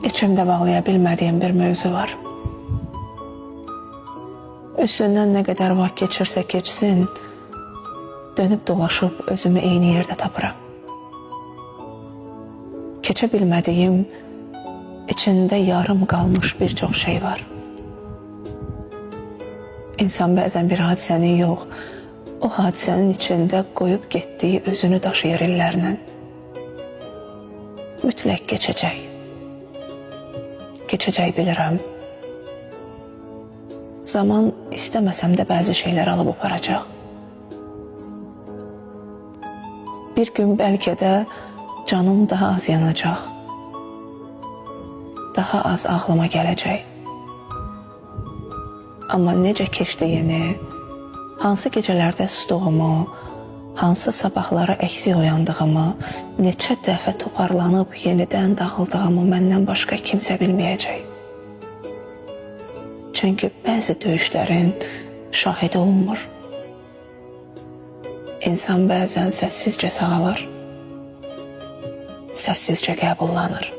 İçimdə bağlaya bilmədiyim bir mövzu var. Üstündən nə qədər vaxt keçirsə keçsin, dönüb dolaşıb özümü eyni yerdə tapıram. Keçə bilmədiyim, içində yarım qalmış bir çox şey var. İnsan bəzən bir hadisəni yox, o hadisənin içində qoyub getdiyi özünü daşıyır illərlə. Mütləq keçəcək. Keçəcək bilirəm. Zaman istəməsəm də bəzi şeylər alıb aparacaq. Bir gün bəlkə də canım daha az yanacaq. Daha az ağlıma gələcək. Amma necə keçdiyini, hansı gecələrdə sustuğumu, hansı sabahlara əksik oyandığımı, neçə dəfə toparlanıb yenidən dağıldığımı məndən başqa kimsə bilməyəcək. Çünki bəzi döyüşlərin şahidi olmur. İnsan bəzən səssizcə sağalır, səssizcə qəbullanır.